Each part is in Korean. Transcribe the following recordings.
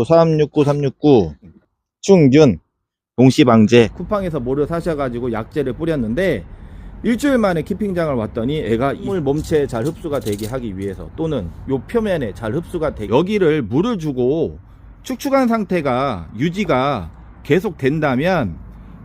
369 충균 동시방제 쿠팡에서 모를 사셔가지고 약재를 뿌렸는데 일주일 만에 키핑장을 왔더니 애가 이물 몸체에 잘 흡수가 되게 하기 위해서 또는 요 표면에 잘 흡수가 되게 여기를 물을 주고 축축한 상태가 유지가 계속 된다면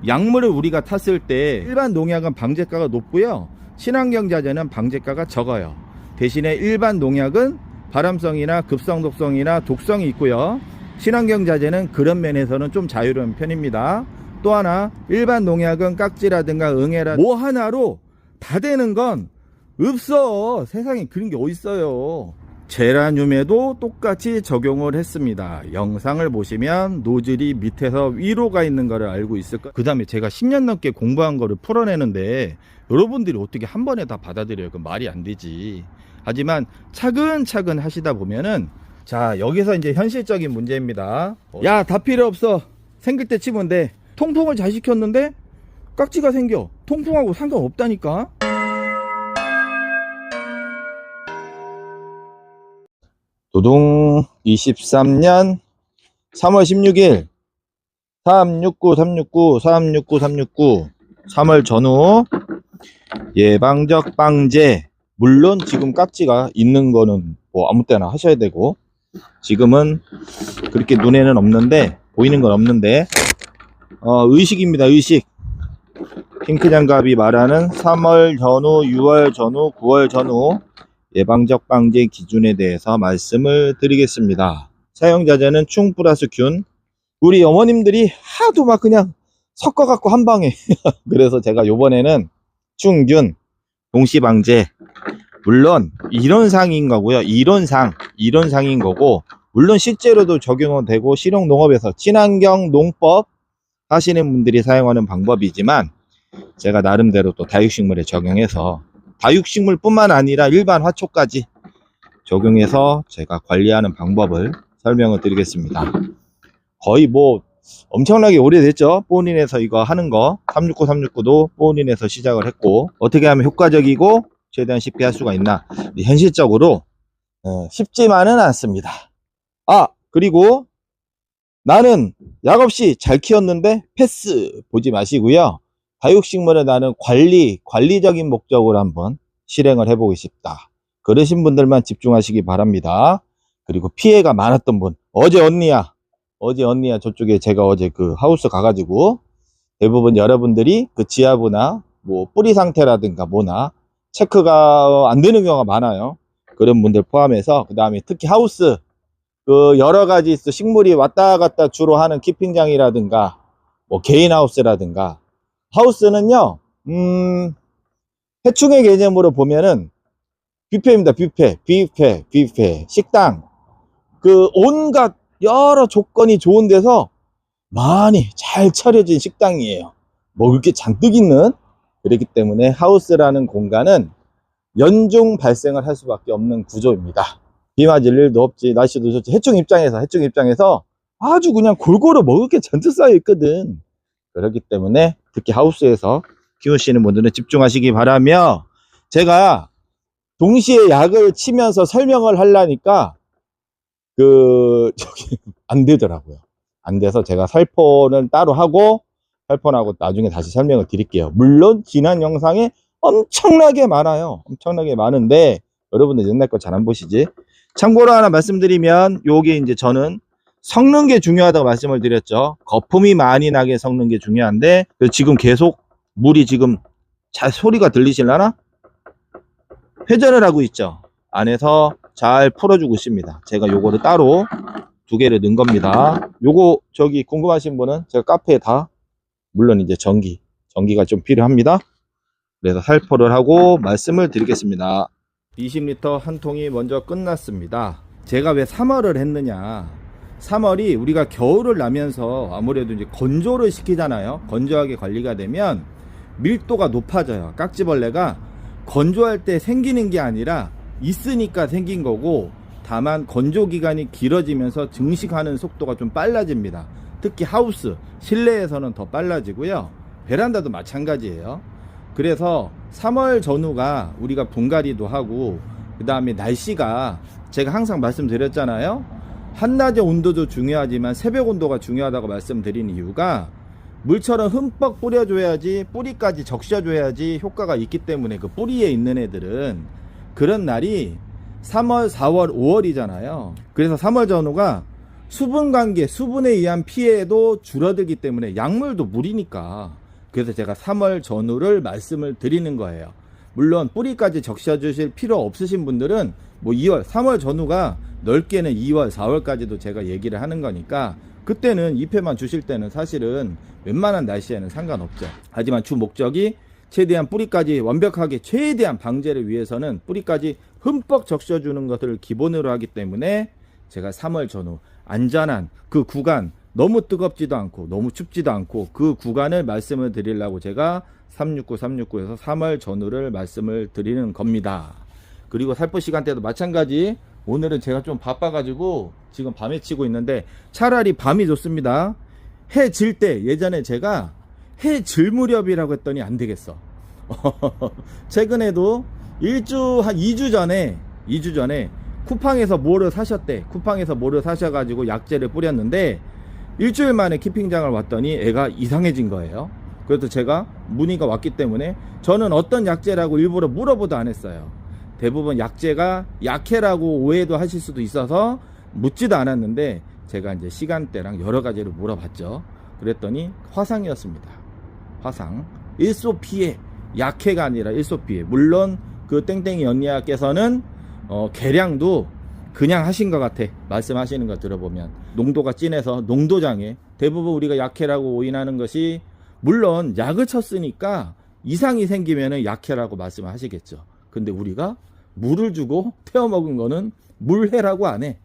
약물을 우리가 탔을 때 일반 농약은 방제가가 높고요, 친환경 자재는 방제가가 적어요. 대신에 일반 농약은 발암성이나 급성독성이나 독성이 있고요, 친환경 자재는 그런 면에서는 좀 자유로운 편입니다. 또 하나, 일반 농약은 깍지라든가 응애라 뭐 하나로 다 되는 건 없어. 세상에 그런 게 어딨어요. 제라늄에도 똑같이 적용을 했습니다. 영상을 보시면 노즐이 밑에서 위로 가 있는 거를 알고 있을 거예요. 그 다음에 제가 10년 넘게 공부한 거를 풀어내는데 여러분들이 어떻게 한 번에 다 받아들여요? 그 말이 안 되지. 하지만 차근차근 하시다 보면은, 자, 여기서 이제 현실적인 문제입니다. 야, 다 필요 없어. 생길 때 치면 돼. 통풍을 잘 시켰는데 깍지가 생겨. 통풍하고 상관없다니까. 도동 23년 3월 16일 369 3월 전후 예방적 방제, 물론 지금 깍지가 있는 거는 뭐 아무 때나 하셔야 되고, 지금은 그렇게 눈에는 없는데, 보이는 건 없는데, 의식입니다. 의식. 핑크장갑이 말하는 3월 전후, 6월 전후, 9월 전후 예방적 방제 기준에 대해서 말씀을 드리겠습니다. 사용자재는 충 플러스 균. 우리 어머님들이 하도 막 그냥 섞어갖고 한 방에 그래서 제가 요번에는 충균 동시방제, 물론 이론상인 거고요. 이론상인 거고, 물론 실제로도 적용은 되고 실용농업에서 친환경 농법 하시는 분들이 사용하는 방법이지만, 제가 나름대로 또 다육식물에 적용해서, 다육식물 뿐만 아니라 일반 화초까지 적용해서 제가 관리하는 방법을 설명을 드리겠습니다. 거의 뭐 엄청나게 오래됐죠. 뽀닌에서 이거 하는 거. 369도 뽀닌에서 시작을 했고, 어떻게 하면 효과적이고 최대한 쉽게 할 수가 있나, 현실적으로 쉽지만은 않습니다. 그리고 나는 약 없이 잘 키웠는데 패스 보지 마시고요. 다육식물에 나는 관리적인 목적으로 한번 실행을 해보고 싶다, 그러신 분들만 집중하시기 바랍니다. 그리고 피해가 많았던 분, 어제 언니야 저쪽에 제가 어제 그 하우스 가가지고 대부분 여러분들이 그 지하부나 뭐 뿌리 상태라든가 뭐나 체크가 안 되는 경우가 많아요. 그런 분들 포함해서, 그 다음에 특히 하우스 그 여러 가지 식물이 왔다 갔다 주로 하는 키핑장이라든가 뭐 개인 하우스라든가, 하우스는요 해충의 개념으로 보면은 뷔페입니다. 뷔페 식당, 그 온갖 여러 조건이 좋은 데서 많이 잘 차려진 식당이에요. 먹을 게 잔뜩 있는. 그렇기 때문에 하우스라는 공간은 연중 발생을 할 수밖에 없는 구조입니다. 비 맞을 일도 없지, 날씨도 좋지. 해충 입장에서 아주 그냥 골고루 먹을 게 잔뜩 쌓여 있거든. 그렇기 때문에 특히 하우스에서 키우시는 분들은 집중하시기 바라며, 제가 동시에 약을 치면서 설명을 하려니까 안 되더라고요. 안 돼서 제가 살포는 따로 하고, 살포하고 나중에 다시 설명을 드릴게요. 물론 지난 영상에 엄청나게 많아요. 엄청나게 많은데 여러분들 옛날 거 잘 안 보시지. 참고로 하나 말씀드리면, 요게 이제 저는 섞는 게 중요하다고 말씀을 드렸죠. 거품이 많이 나게 섞는 게 중요한데, 지금 계속 물이 지금 잘 소리가 들리실라나? 회전을 하고 있죠. 안에서 잘 풀어주고 있습니다. 제가 요거를 따로 2개를 넣은 겁니다. 요거 저기 궁금하신 분은 제가 카페에 다, 물론 이제 전기가 좀 필요합니다. 그래서 살포를 하고 말씀을 드리겠습니다. 20리터 한 통이 먼저 끝났습니다. 제가 왜 3월을 했느냐, 3월이 우리가 겨울을 나면서 아무래도 이제 건조를 시키잖아요. 건조하게 관리가 되면 밀도가 높아져요. 깍지벌레가 건조할 때 생기는 게 아니라 있으니까 생긴 거고, 다만 건조 기간이 길어지면서 증식하는 속도가 좀 빨라집니다. 특히 하우스, 실내에서는 더 빨라지고요. 베란다도 마찬가지예요. 그래서 3월 전후가 우리가 분갈이도 하고, 그 다음에 날씨가 제가 항상 말씀드렸잖아요. 한낮의 온도도 중요하지만 새벽 온도가 중요하다고 말씀드린 이유가 물처럼 흠뻑 뿌려줘야지, 뿌리까지 적셔줘야지 효과가 있기 때문에 그 뿌리에 있는 애들은 그런 날이 3월, 4월, 5월이잖아요. 그래서 3월 전후가 수분 관계, 수분에 의한 피해도 줄어들기 때문에 약물도 물이니까, 그래서 제가 3월 전후를 말씀을 드리는 거예요. 물론 뿌리까지 적셔 주실 필요 없으신 분들은 뭐 2월, 3월 전후가 넓게는 2월, 4월까지도 제가 얘기를 하는 거니까 그때는 잎에만 주실 때는 사실은 웬만한 날씨에는 상관없죠. 하지만 주 목적이 최대한 뿌리까지 완벽하게 최대한 방제를 위해서는 뿌리까지 흠뻑 적셔주는 것을 기본으로 하기 때문에 제가 3월 전후 안전한 그 구간, 너무 뜨겁지도 않고 너무 춥지도 않고 그 구간을 말씀을 드리려고 제가 369에서 3월 전후를 말씀을 드리는 겁니다. 그리고 살포 시간대도 마찬가지. 오늘은 제가 좀 바빠가지고 지금 밤에 치고 있는데 차라리 밤이 좋습니다. 해 질 때, 예전에 제가 해 질 무렵이라고 했더니 안 되겠어. 최근에도 한 2주 전에 쿠팡에서 뭐를 사셨대. 쿠팡에서 뭐를 사셔가지고 약재를 뿌렸는데 일주일 만에 키핑장을 왔더니 애가 이상해진 거예요. 그래서 제가 문의가 왔기 때문에 저는 어떤 약재라고 일부러 물어보도 안 했어요. 대부분 약재가 약해라고 오해도 하실 수도 있어서 묻지도 않았는데 제가 이제 시간대랑 여러 가지를 물어봤죠. 그랬더니 화상이었습니다. 화상. 일소피해. 약해가 아니라 일소피해. 물론 그 땡땡이 언니야께서는 계량도 그냥 하신 것 같아. 말씀하시는 거 들어보면 농도가 진해서 농도장애. 대부분 우리가 약해라고 오인하는 것이, 물론 약을 쳤으니까 이상이 생기면은 약해라고 말씀하시겠죠. 근데 우리가 물을 주고 태워 먹은 거는 물해라고 안 해.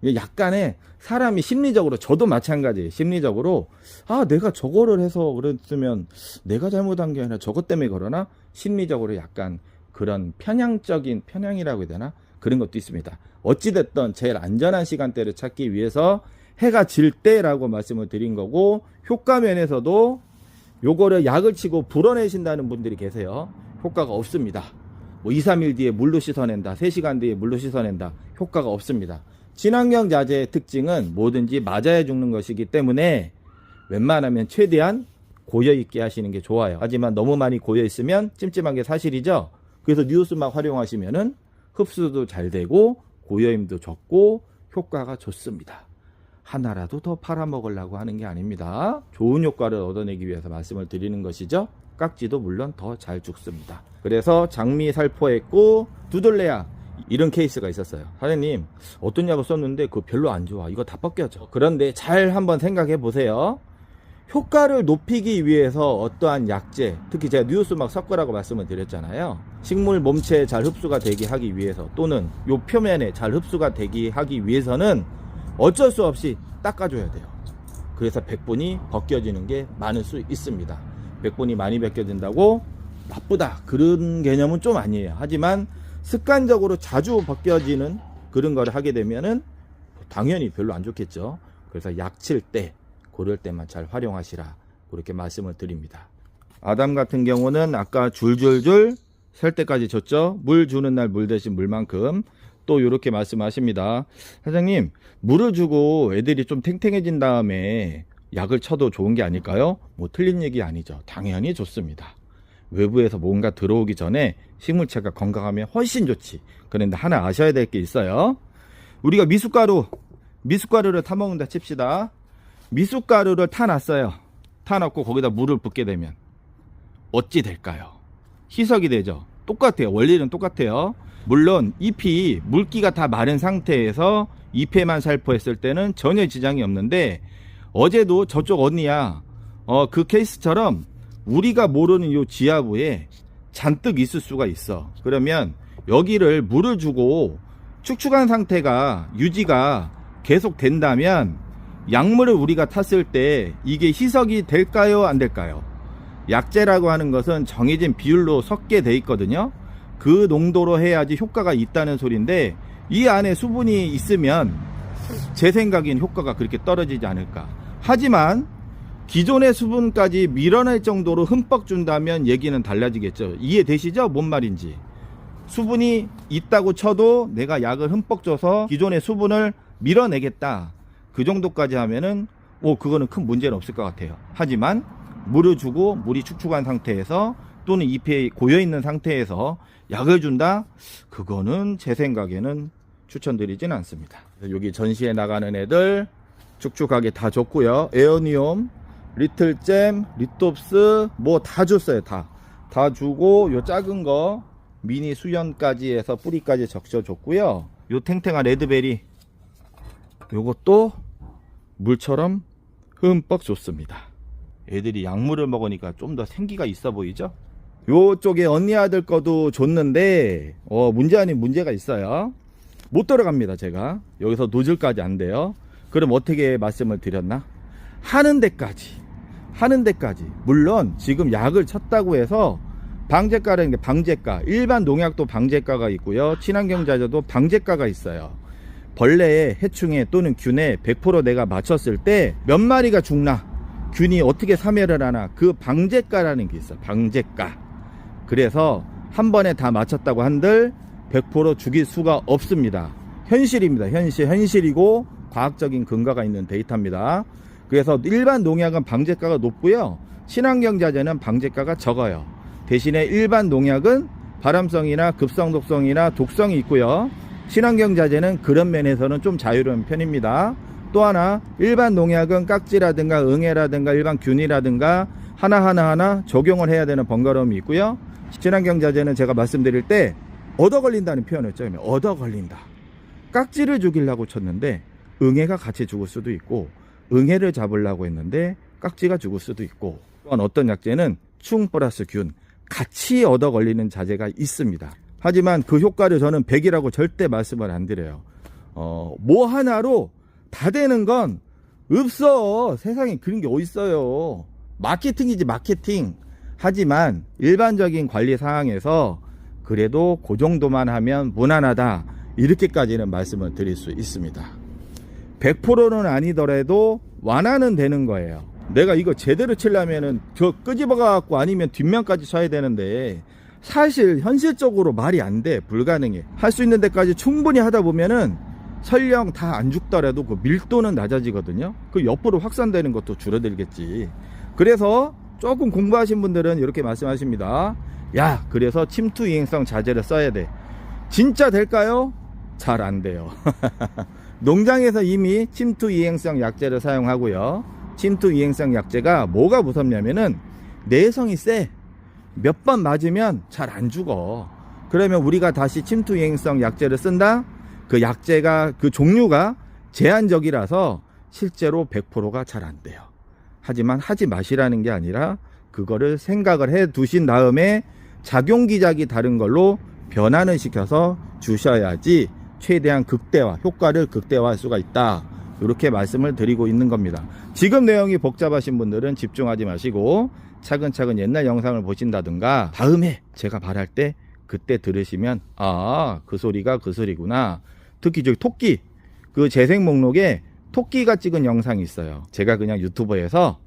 약간의 사람이 심리적으로, 저도 마찬가지예요. 심리적으로 내가 저거를 해서 그랬으면 내가 잘못한 게 아니라 저것 때문에 그러나, 심리적으로 약간 그런 편향이라고 해야 되나, 그런 것도 있습니다. 어찌됐든 제일 안전한 시간대를 찾기 위해서 해가 질 때라고 말씀을 드린 거고, 효과 면에서도 요거를 약을 치고 불어내신다는 분들이 계세요. 효과가 없습니다. 뭐 2, 3일 뒤에 물로 씻어낸다, 3시간 뒤에 물로 씻어낸다, 효과가 없습니다. 친환경 자재의 특징은 뭐든지 맞아야 죽는 것이기 때문에 웬만하면 최대한 고여있게 하시는 게 좋아요. 하지만 너무 많이 고여있으면 찜찜한 게 사실이죠. 그래서 뉴스막 활용하시면은 흡수도 잘 되고 고여임도 적고 효과가 좋습니다. 하나라도 더 팔아먹으려고 하는 게 아닙니다. 좋은 효과를 얻어내기 위해서 말씀을 드리는 것이죠. 깍지도 물론 더 잘 죽습니다. 그래서 장미 살포했고 두들레약 이런 케이스가 있었어요. 사장님, 어떤 약을 썼는데 그거 별로 안 좋아, 이거 다 벗겨져. 그런데 잘 한번 생각해 보세요. 효과를 높이기 위해서 어떠한 약재, 특히 제가 뉴스막 섞으라고 말씀을 드렸잖아요. 식물 몸체에 잘 흡수가 되게 하기 위해서, 또는 요 표면에 잘 흡수가 되게 하기 위해서는 어쩔 수 없이 닦아줘야 돼요. 그래서 백분이 벗겨지는 게 많을 수 있습니다. 백분이 많이 벗겨진다고 나쁘다, 그런 개념은 좀 아니에요. 하지만 습관적으로 자주 벗겨지는 그런 거를 하게 되면은 당연히 별로 안 좋겠죠. 그래서 약칠 때, 그럴 때만 잘 활용하시라, 그렇게 말씀을 드립니다. 아담 같은 경우는 아까 줄줄줄 셀 때까지 줬죠. 물 주는 날 물 대신 물만큼. 또 이렇게 말씀하십니다. 사장님, 물을 주고 애들이 좀 탱탱해진 다음에 약을 쳐도 좋은 게 아닐까요? 뭐 틀린 얘기 아니죠. 당연히 좋습니다. 외부에서 뭔가 들어오기 전에 식물체가 건강하면 훨씬 좋지. 그런데 하나 아셔야 될 게 있어요. 우리가 미숫가루를 타먹는다 칩시다. 미숫가루를 타놨어요. 타놓고 거기다 물을 붓게 되면 어찌 될까요? 희석이 되죠. 똑같아요. 원리는 똑같아요. 물론 잎이 물기가 다 마른 상태에서 잎에만 살포했을 때는 전혀 지장이 없는데, 어제도 저쪽 언니야 그 케이스처럼 우리가 모르는 요 지하부에 잔뜩 있을 수가 있어. 그러면 여기를 물을 주고 축축한 상태가 유지가 계속 된다면 약물을 우리가 탔을 때 이게 희석이 될까요, 안 될까요? 약재라고 하는 것은 정해진 비율로 섞게 돼 있거든요. 그 농도로 해야지 효과가 있다는 소리인데, 이 안에 수분이 있으면 제 생각엔 효과가 그렇게 떨어지지 않을까. 하지만 기존의 수분까지 밀어낼 정도로 흠뻑 준다면 얘기는 달라지겠죠. 이해되시죠? 뭔 말인지. 수분이 있다고 쳐도 내가 약을 흠뻑 줘서 기존의 수분을 밀어내겠다, 그 정도까지 하면은 그거는 큰 문제는 없을 것 같아요. 하지만 물을 주고 물이 축축한 상태에서 또는 잎에 고여있는 상태에서 약을 준다? 그거는 제 생각에는 추천드리진 않습니다. 여기 전시에 나가는 애들 축축하게 다 줬고요. 에어니움, 리틀잼, 리톱스 뭐 다 줬어요. 다 주고 요 작은 거 미니 수연까지 해서 뿌리까지 적셔줬고요. 요 탱탱한 레드베리 요것도 물처럼 흠뻑 줬습니다. 애들이 약물을 먹으니까 좀 더 생기가 있어 보이죠? 요쪽에 언니 아들 거도 줬는데 문제 아닌 문제가 있어요. 못 들어갑니다. 제가 여기서 노즐까지 안 돼요. 그럼 어떻게 말씀을 드렸나? 하는 데까지 물론 지금 약을 쳤다고 해서 방제가라는 게 방제가, 일반 농약도 방제가가 있고요, 친환경자재도 방제가가 있어요. 벌레에, 해충에 또는 균에 100% 내가 맞췄을 때 몇 마리가 죽나, 균이 어떻게 사멸을 하나, 그 방제가라는 게 있어요. 방제가. 그래서 한 번에 다 맞췄다고 한들 100% 죽일 수가 없습니다. 현실입니다. 현실이고 과학적인 근거가 있는 데이터입니다. 그래서 일반 농약은 방제가가 높고요, 친환경자재는 방제가가 적어요. 대신에 일반 농약은 발암성이나 급성독성이나 독성이 있고요, 친환경자재는 그런 면에서는 좀 자유로운 편입니다. 또 하나, 일반 농약은 깍지라든가 응애라든가 일반 균이라든가 하나 적용을 해야 되는 번거로움이 있고요, 친환경자재는 제가 말씀드릴 때 얻어 걸린다는 표현을 했죠. 얻어 걸린다. 깍지를 죽이려고 쳤는데 응애가 같이 죽을 수도 있고, 응애를 잡으려고 했는데 깍지가 죽을 수도 있고, 또한 어떤 약재는 충 플러스 균 같이 얻어 걸리는 자재가 있습니다. 하지만 그 효과를 저는 100이라고 절대 말씀을 안 드려요. 뭐 하나로 다 되는 건 없어. 세상에 그런 게 어딨어요. 마케팅이지 마케팅. 하지만 일반적인 관리 상황에서 그래도 그 정도만 하면 무난하다, 이렇게까지는 말씀을 드릴 수 있습니다. 100%는 아니더라도 완화는 되는 거예요. 내가 이거 제대로 치려면은 저 끄집어 갖고 아니면 뒷면까지 쳐야 되는데 사실 현실적으로 말이 안 돼. 불가능해. 할 수 있는 데까지 충분히 하다 보면은 설령 다 안 죽더라도 그 밀도는 낮아지거든요. 그 옆으로 확산되는 것도 줄어들겠지. 그래서 조금 공부하신 분들은 이렇게 말씀하십니다. 야, 그래서 침투 이행성 자재를 써야 돼. 진짜 될까요? 잘 안 돼요. 농장에서 이미 침투 이행성 약재를 사용하고요, 침투 이행성 약재가 뭐가 무섭냐면은 내성이 세. 몇 번 맞으면 잘 안 죽어. 그러면 우리가 다시 침투 이행성 약재를 쓴다? 그 약재가, 그 종류가 제한적이라서 실제로 100%가 잘 안 돼요. 하지만 하지 마시라는 게 아니라 그거를 생각을 해 두신 다음에 작용기작이 다른 걸로 변환을 시켜서 주셔야지 최대한 효과를 극대화할 수가 있다, 이렇게 말씀을 드리고 있는 겁니다. 지금 내용이 복잡하신 분들은 집중하지 마시고 차근차근 옛날 영상을 보신다든가 다음에 제가 말할 때 그때 들으시면 그 소리가 그 소리구나. 특히 저기 토끼, 그 재생 목록에 토끼가 찍은 영상이 있어요. 제가 그냥 유튜브에서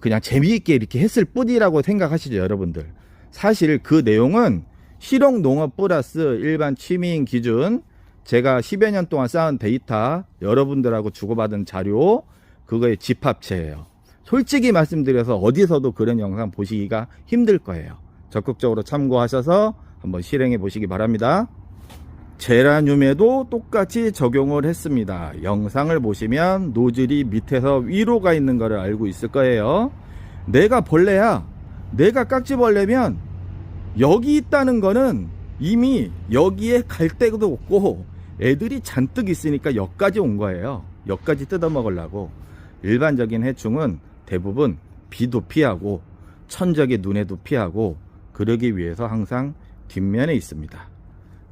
그냥 재미있게 이렇게 했을 뿐이라고 생각하시죠, 여러분들. 사실 그 내용은 실용농업 플러스 일반 취미인 기준, 제가 10여 년 동안 쌓은 데이터, 여러분들하고 주고받은 자료, 그거의 집합체예요. 솔직히 말씀드려서 어디서도 그런 영상 보시기가 힘들 거예요. 적극적으로 참고하셔서 한번 실행해 보시기 바랍니다. 제라늄에도 똑같이 적용을 했습니다. 영상을 보시면 노즐이 밑에서 위로 가 있는 거를 알고 있을 거예요. 내가 벌레야, 내가 깍지벌레면 여기 있다는 거는 이미 여기에 갈 데도 없고 애들이 잔뜩 있으니까 여기까지 온 거예요. 여기까지 뜯어먹으려고. 일반적인 해충은 대부분 비도 피하고 천적의 눈에도 피하고 그러기 위해서 항상 뒷면에 있습니다.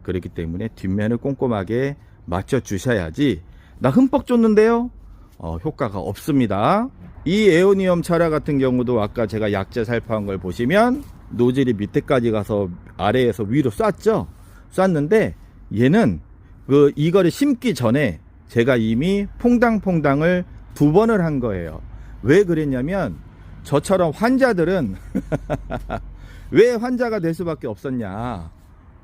그렇기 때문에 뒷면을 꼼꼼하게 맞춰 주셔야지 나 흠뻑 줬는데요? 효과가 없습니다. 이 에오니움 차라 같은 경우도 아까 제가 약재 살포한 걸 보시면 노즐이 밑에까지 가서 아래에서 위로 쐈죠? 쐈는데 얘는 이거를 심기 전에 제가 이미 퐁당퐁당을 2번을 한 거예요. 왜 그랬냐면 저처럼 환자들은 왜 환자가 될 수밖에 없었냐,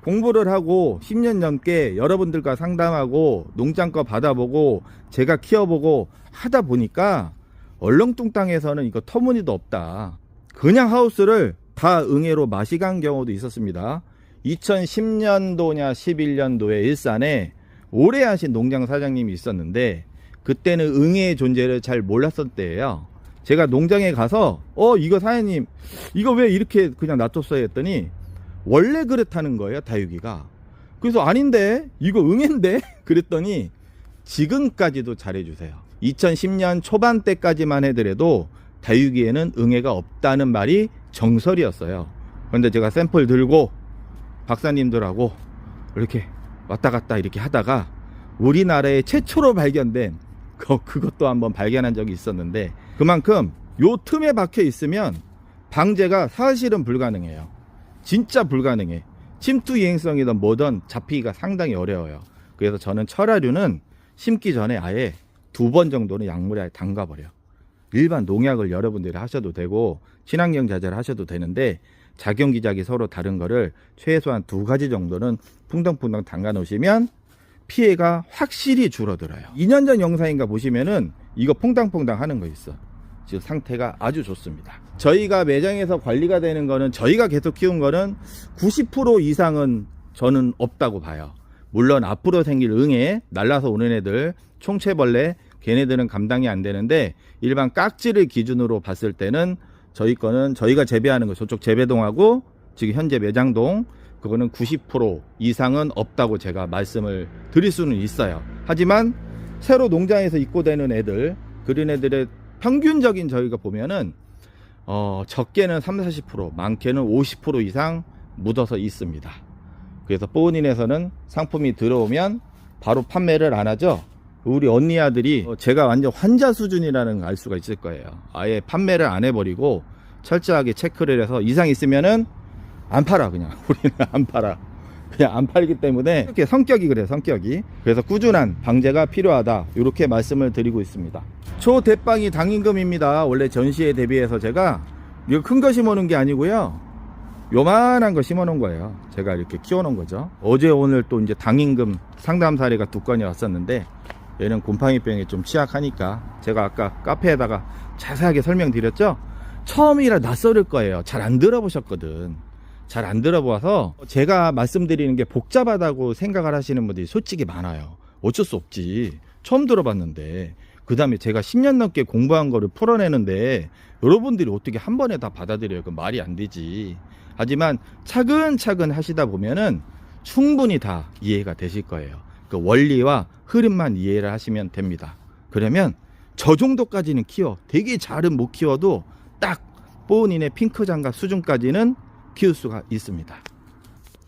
공부를 하고 10년 넘게 여러분들과 상담하고 농장거 받아보고 제가 키워보고 하다 보니까 얼렁뚱땅해서는 이거 터무니도 없다. 그냥 하우스를 다 응애로 맛이 간 경우도 있었습니다. 2010년도냐 11년도에 일산에 오래 하신 농장 사장님이 있었는데 그때는 응애의 존재를 잘 몰랐을 때예요. 제가 농장에 가서 이거 사장님 이거 왜 이렇게 그냥 놔뒀어요 했더니 원래 그렇다는 거예요, 다육이가. 그래서 아닌데 이거 응애인데 그랬더니 지금까지도 잘해주세요. 2010년 초반 때까지만 해더라도 다육이에는 응애가 없다는 말이 정설이었어요. 그런데 제가 샘플 들고 박사님들하고 이렇게 왔다 갔다 이렇게 하다가 우리나라에 최초로 발견된 그것도 한번 발견한 적이 있었는데 그만큼 요 틈에 박혀 있으면 방제가 사실은 불가능해요. 진짜 불가능해. 침투 이행성이든 뭐든 잡히기가 상당히 어려워요. 그래서 저는 철화류는 심기 전에 아예 2번 정도는 약물에 아예 담가버려. 일반 농약을 여러분들이 하셔도 되고 친환경 자재를 하셔도 되는데 작용기작이 서로 다른 거를 최소한 2가지 정도는 풍덩풍덩 담가 놓으시면 피해가 확실히 줄어들어요. 2년 전 영상인가 보시면은 이거 퐁당퐁당 하는 거 있어. 지금 상태가 아주 좋습니다. 저희가 매장에서 관리가 되는 거는 저희가 계속 키운 거는 90% 이상은 저는 없다고 봐요. 물론 앞으로 생길 응애 날라서 오는 애들 총체벌레 걔네들은 감당이 안 되는데 일반 깍지를 기준으로 봤을 때는 저희 거는 저희가 재배하는 거 저쪽 재배동하고 지금 현재 매장동 그거는 90% 이상은 없다고 제가 말씀을 드릴 수는 있어요. 하지만 새로 농장에서 입고되는 애들 그런 애들의 평균적인 저희가 보면은 적게는 30-40% 많게는 50% 이상 묻어서 있습니다. 그래서 뽀은인에서는 상품이 들어오면 바로 판매를 안 하죠. 우리 언니 아들이 제가 완전 환자 수준이라는 걸 알 수가 있을 거예요. 아예 판매를 안 해버리고 철저하게 체크를 해서 이상 있으면은 안 팔아. 그냥 우리는 안 팔아. 그냥 안 팔기 때문에 이렇게 성격이 그래요. 성격이. 그래서 꾸준한 방제가 필요하다 이렇게 말씀을 드리고 있습니다. 초대빵이 당임금입니다. 원래 전시에 대비해서 제가 이거 큰 거 심어 놓은 게 아니고요, 요만한 거 심어 놓은 거예요. 제가 이렇게 키워 놓은 거죠. 어제 오늘 또 이제 당임금 상담 사례가 2건이 왔었는데 얘는 곰팡이병에 좀 취약하니까 제가 아까 카페에다가 자세하게 설명드렸죠. 처음이라 낯설을 거예요. 잘 안 들어보셨거든. 잘 안 들어봐서 제가 말씀드리는 게 복잡하다고 생각을 하시는 분들이 솔직히 많아요. 어쩔 수 없지. 처음 들어봤는데. 그 다음에 제가 10년 넘게 공부한 거를 풀어내는데 여러분들이 어떻게 한 번에 다 받아들여요? 그 말이 안 되지. 하지만 차근차근 하시다 보면은 충분히 다 이해가 되실 거예요. 그 원리와 흐름만 이해를 하시면 됩니다. 그러면 저 정도까지는 키워. 되게 잘은 못 키워도 딱 뽀은인의 핑크 장갑 수준까지는 키울 수가 있습니다.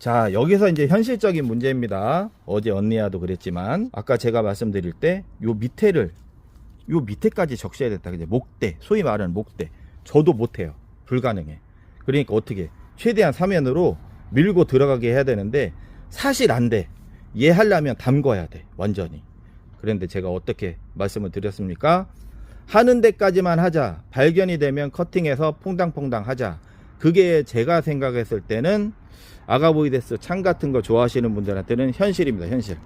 자, 여기서 이제 현실적인 문제입니다. 어제 언니야도 그랬지만 아까 제가 말씀드릴 때 요 밑에까지 적셔야 됐다. 이제 목대, 소위 말하는 목대. 저도 못해요. 불가능해. 그러니까 어떻게 최대한 사면으로 밀고 들어가게 해야 되는데 사실 안 돼. 얘 하려면 담궈야 돼. 완전히. 그런데 제가 어떻게 말씀을 드렸습니까? 하는 데까지만 하자. 발견이 되면 커팅해서 퐁당퐁당 하자. 그게 제가 생각했을 때는 아가보이데스 창 같은 거 좋아하시는 분들한테는 현실입니다. 현실.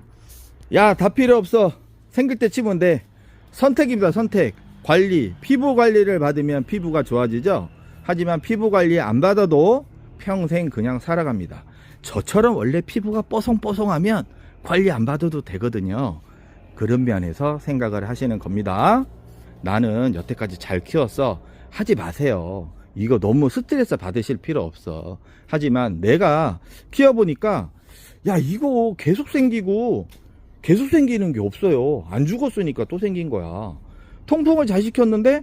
야, 다 필요 없어. 생길 때 치면 돼. 선택입니다. 선택. 관리. 피부 관리를 받으면 피부가 좋아지죠. 하지만 피부 관리 안 받아도 평생 그냥 살아갑니다. 저처럼 원래 피부가 뽀송뽀송하면 관리 안 받아도 되거든요. 그런 면에서 생각을 하시는 겁니다. 나는 여태까지 잘 키웠어. 하지 마세요. 이거 너무 스트레스 받으실 필요 없어. 하지만 내가 키워보니까 야, 이거 계속 생기는 게 없어요. 안 죽었으니까 또 생긴 거야. 통풍을 잘 시켰는데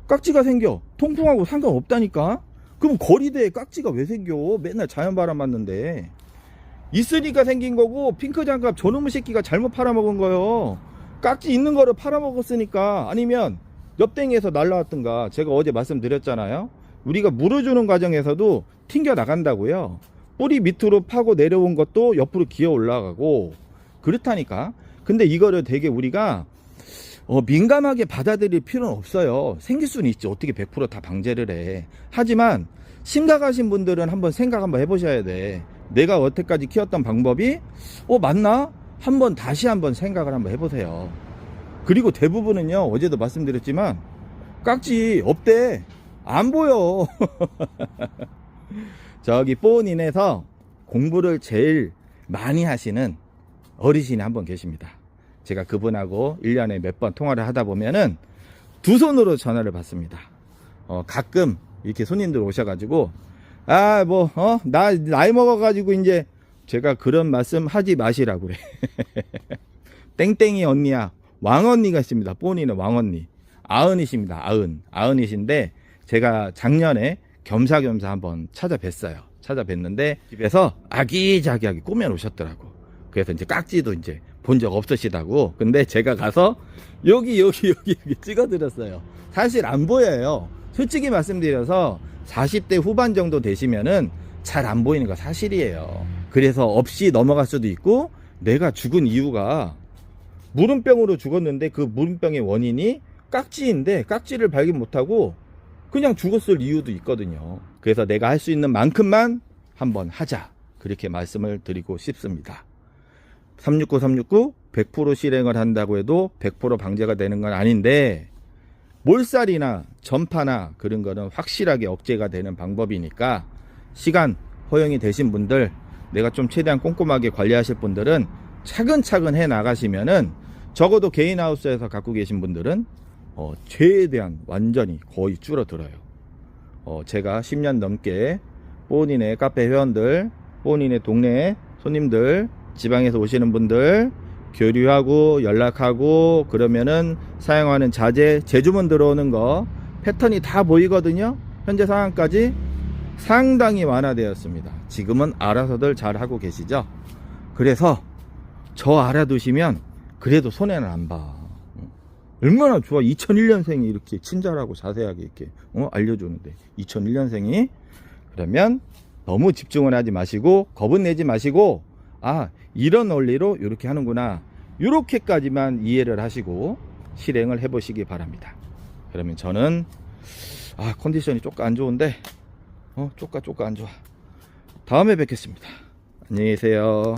깍지가 생겨. 통풍하고 상관없다니까. 그럼 거리대에 깍지가 왜 생겨? 맨날 자연바람 맞는데. 있으니까 생긴 거고, 핑크장갑 저놈의 새끼가 잘못 팔아먹은 거예요. 깍지 있는 거를 팔아먹었으니까. 아니면 옆댕이에서 날라왔던가. 제가 어제 말씀드렸잖아요. 우리가 물어주는 과정에서도 튕겨 나간다고요. 뿌리 밑으로 파고 내려온 것도 옆으로 기어 올라가고 그렇다니까. 근데 이거를 되게 우리가 민감하게 받아들일 필요는 없어요. 생길 수는 있지. 어떻게 100% 다 방제를 해. 하지만 심각하신 분들은 한번 생각 한번 해보셔야 돼. 내가 여태까지 키웠던 방법이 맞나? 다시 한번 생각을 한번 해보세요. 그리고 대부분은요, 어제도 말씀드렸지만 깍지 없대. 안 보여. 저기 뽀은인에서 공부를 제일 많이 하시는 어르신이 한 분 계십니다. 제가 그분하고 1년에 몇 번 통화를 하다 보면은 두 손으로 전화를 받습니다. 가끔 이렇게 손님들 오셔가지고 나 나이 먹어가지고 이제 제가 그런 말씀 하지 마시라고 그래. 땡땡이 언니야. 왕언니가 있습니다. 뽀니는 왕언니. 아흔이십니다. 아흔이신데 제가 작년에 겸사겸사 한번 찾아뵀는데 집에서 아기자기하게 꾸며 놓으셨더라고. 그래서 이제 깍지도 이제 본 적 없으시다고. 근데 제가 가서 여기 찍어드렸어요. 사실 안 보여요. 솔직히 말씀드려서 40대 후반 정도 되시면은 잘 안 보이는 거 사실이에요. 그래서 없이 넘어갈 수도 있고, 내가 죽은 이유가 물음병으로 죽었는데 그 물음병의 원인이 깍지인데 깍지를 발견 못하고 그냥 죽었을 이유도 있거든요. 그래서 내가 할 수 있는 만큼만 한번 하자, 그렇게 말씀을 드리고 싶습니다. 369 100% 실행을 한다고 해도 100% 방제가 되는 건 아닌데, 몰살이나 전파나 그런 거는 확실하게 억제가 되는 방법이니까, 시간 허용이 되신 분들, 내가 좀 최대한 꼼꼼하게 관리하실 분들은 차근차근 해 나가시면은, 적어도 개인하우스에서 갖고 계신 분들은 최대한 완전히 거의 줄어들어요. 제가 10년 넘게 뽀은인의 카페 회원들, 뽀은인의 동네 손님들, 지방에서 오시는 분들 교류하고 연락하고 그러면은 사용하는 자재, 제주문 들어오는 거 패턴이 다 보이거든요. 현재 상황까지 상당히 완화되었습니다. 지금은 알아서들 잘 하고 계시죠. 그래서 저 알아두시면 그래도 손해는 안 봐. 얼마나 좋아. 2001년생이 이렇게 친절하고 자세하게 이렇게 알려주는데, 2001년생이. 그러면 너무 집중을 하지 마시고, 겁은 내지 마시고, 이런 원리로 이렇게 하는구나, 이렇게까지만 이해를 하시고 실행을 해 보시기 바랍니다. 그러면 저는 컨디션이 조금 안 좋은데 조금 안 좋아. 다음에 뵙겠습니다. 안녕히 계세요.